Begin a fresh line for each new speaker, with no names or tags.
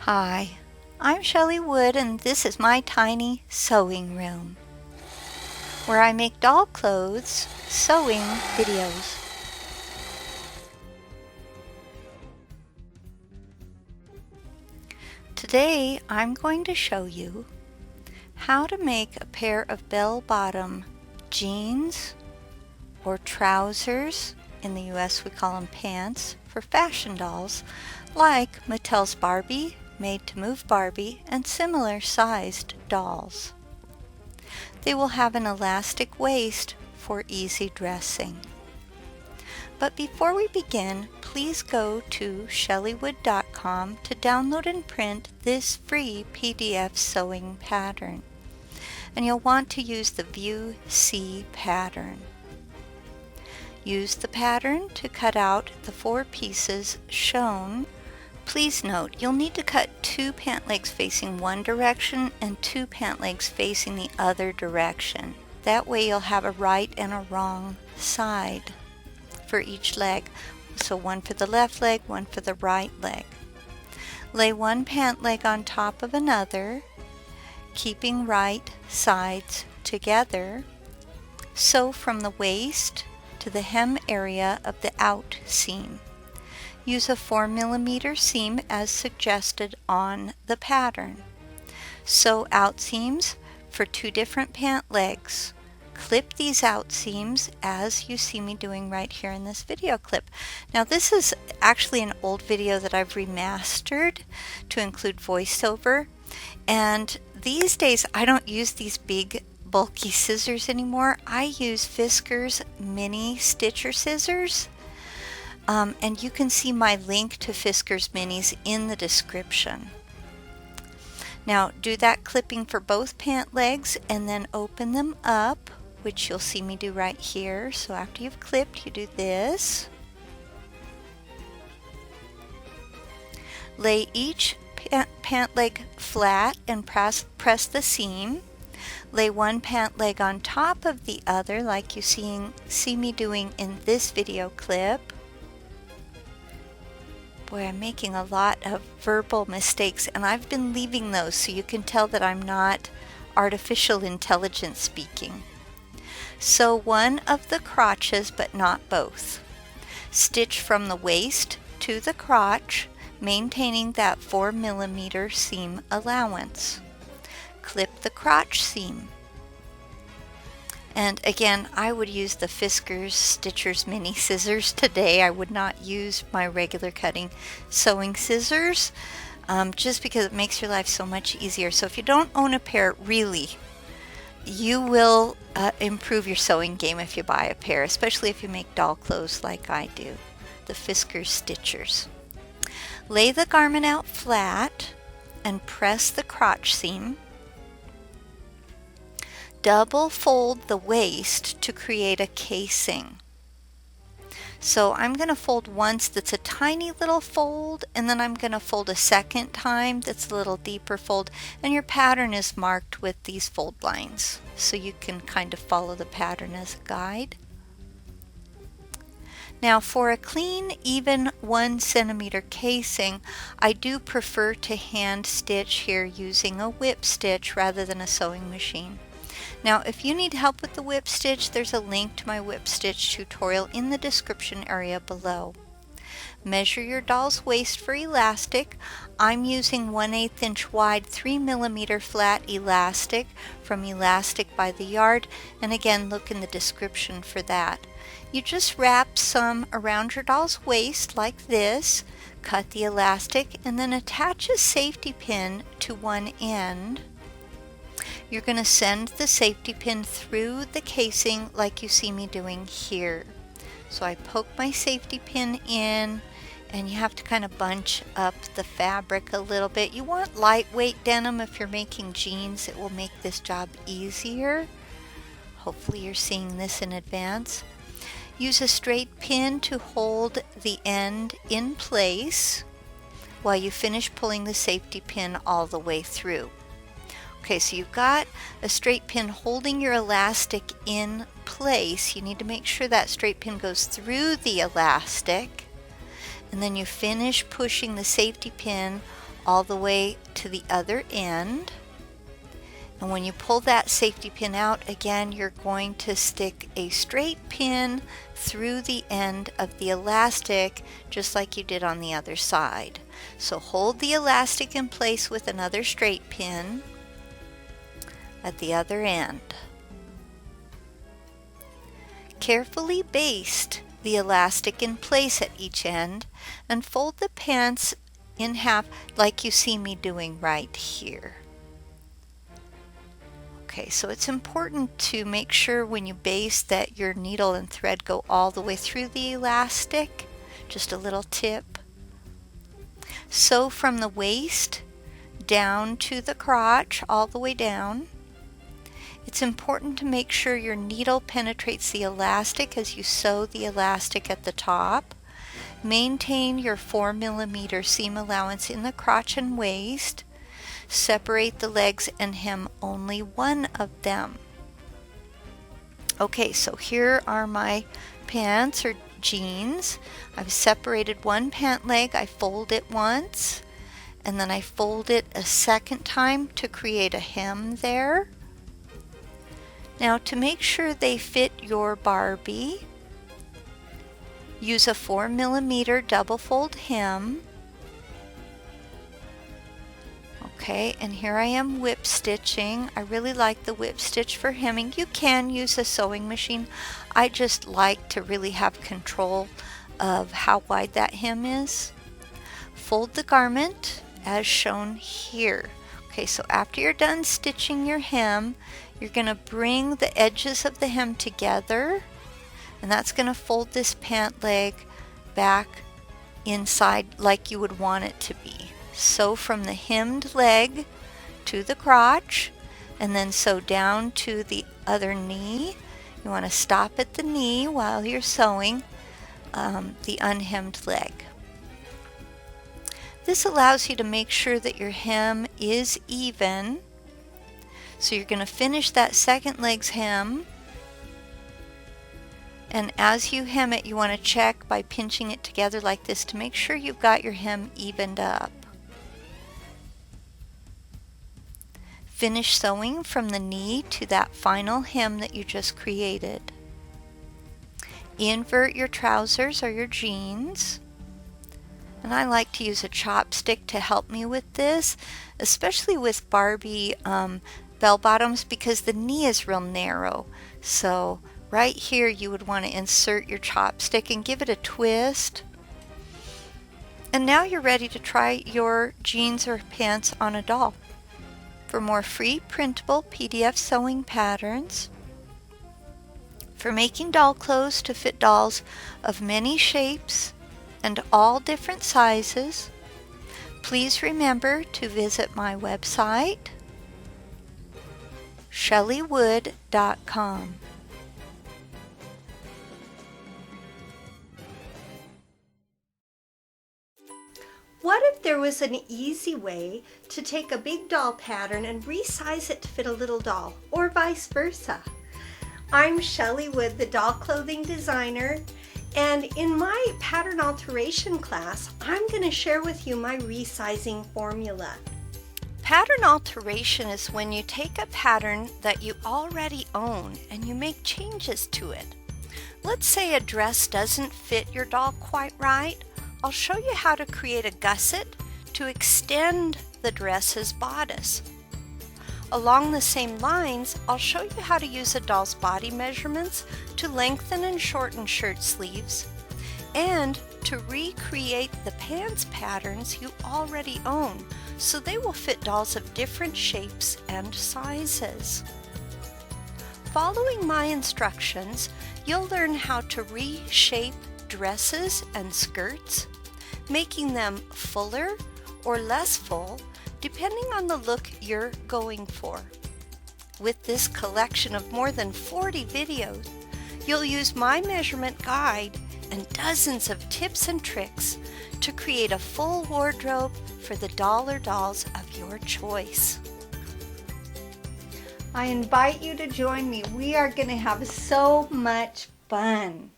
Hi, I'm Chelly Wood and this is my tiny sewing room where I make doll clothes sewing videos. Today I'm going to show you how to make a pair of bell-bottom jeans or trousers. In the US we call them pants for fashion dolls like Mattel's Barbie, Made to Move Barbie, and similar sized dolls. They will have an elastic waist for easy dressing. But before we begin, please go to chellywood.com to download and print this free PDF sewing pattern. And you'll want to use the View C pattern. Use the pattern to cut out the 4 pieces shown. Please note, you'll need to cut 2 pant legs facing one direction and 2 pant legs facing the other direction. That way you'll have a right and a wrong side for each leg. So one for the left leg, one for the right leg. Lay one pant leg on top of another, keeping right sides together. Sew from the waist to the hem area of the out seam. Use a 4mm seam as suggested on the pattern. Sew out seams for 2 different pant legs. Clip these out seams as you see me doing right here in this video clip. Now this is actually an old video that I've remastered to include voiceover, and these days I don't use these big bulky scissors anymore. I use Fiskars mini stitcher scissors. And you can see my link to Fiskars minis in the description. Now do that clipping for both pant legs and then open them up, which you'll see me do right here. So after you've clipped, you do this. Lay each pant leg flat and press the seam. Lay one pant leg on top of the other like you see me doing in this video clip. Boy, I'm making a lot of verbal mistakes, and I've been leaving those so you can tell that I'm not artificial intelligence speaking. Sew one of the crotches, but not both. Stitch from the waist to the crotch, maintaining that 4mm seam allowance. Clip the crotch seam. And again, I would use the Fiskars Stitchers mini scissors today. I would not use my regular cutting sewing scissors just because it makes your life so much easier. So if you don't own a pair, really, you will improve your sewing game if you buy a pair, especially if you make doll clothes like I do, the Fiskars Stitchers. Lay the garment out flat and press the crotch seam. Double fold the waist to create a casing. So I'm going to fold once that's a tiny little fold, and then I'm going to fold a second time that's a little deeper fold, and your pattern is marked with these fold lines so you can kind of follow the pattern as a guide. Now for a clean, even 1 centimeter casing, I do prefer to hand stitch here using a whip stitch rather than a sewing machine. Now if you need help with the whip stitch, there's a link to my whip stitch tutorial in the description area below. Measure your doll's waist for elastic. I'm using 1/8 inch wide 3mm flat elastic from Elastic by the Yard, and again look in the description for that. You just wrap some around your doll's waist like this, cut the elastic, and then attach a safety pin to one end. You're going to send the safety pin through the casing like you see me doing here. So I poke my safety pin in, and you have to kind of bunch up the fabric a little bit. You want lightweight denim if you're making jeans. It will make this job easier. Hopefully you're seeing this in advance. Use a straight pin to hold the end in place while you finish pulling the safety pin all the way through. Okay, so you've got a straight pin holding your elastic in place. You need to make sure that straight pin goes through the elastic, and then you finish pushing the safety pin all the way to the other end. And when you pull that safety pin out, again, you're going to stick a straight pin through the end of the elastic, just like you did on the other side. So hold the elastic in place with another straight pin at the other end. Carefully baste the elastic in place at each end and fold the pants in half like you see me doing right here. Okay, so it's important to make sure when you baste that your needle and thread go all the way through the elastic. Just a little tip. Sew from the waist down to the crotch, all the way down. It's important to make sure your needle penetrates the elastic as you sew the elastic at the top. Maintain your 4mm seam allowance in the crotch and waist. Separate the legs and hem only one of them. Okay, so here are my pants or jeans. I've separated one pant leg, I fold it once, and then I fold it a second time to create a hem there. Now to make sure they fit your Barbie, use a 4mm double fold hem. Okay, and here I am whip stitching. I really like the whip stitch for hemming. You can use a sewing machine. I just like to really have control of how wide that hem is. Fold the garment as shown here. Okay, so after you're done stitching your hem, you're going to bring the edges of the hem together, and that's going to fold this pant leg back inside like you would want it to be. Sew from the hemmed leg to the crotch, and then sew down to the other knee. You want to stop at the knee while you're sewing the unhemmed leg. This allows you to make sure that your hem is even. So you're going to finish that second leg's hem, and as you hem it, you want to check by pinching it together like this to make sure you've got your hem evened up. Finish sewing from the knee to that final hem that you just created. Invert your trousers or your jeans. And I like to use a chopstick to help me with this, especially with Barbie bell bottoms, because the knee is real narrow. So right here you would want to insert your chopstick and give it a twist. And now you're ready to try your jeans or pants on a doll. For more free printable PDF sewing patterns, for making doll clothes to fit dolls of many shapes and all different sizes, please remember to visit my website, chellywood.com.
What if there was an easy way to take a big doll pattern and resize it to fit a little doll, or vice versa? I'm Chelly Wood, the doll clothing designer, and in my pattern alteration class, I'm going to share with you my resizing formula.
Pattern alteration is when you take a pattern that you already own and you make changes to it. Let's say a dress doesn't fit your doll quite right. I'll show you how to create a gusset to extend the dress's bodice. Along the same lines, I'll show you how to use a doll's body measurements to lengthen and shorten shirt sleeves, and to recreate the pants patterns you already own so they will fit dolls of different shapes and sizes. Following my instructions, you'll learn how to reshape dresses and skirts, making them fuller or less full depending on the look you're going for. With this collection of more than 40 videos, you'll use my measurement guide and dozens of tips and tricks to create a full wardrobe for the doll or dolls of your choice.
I invite you to join me. We are going to have so much fun.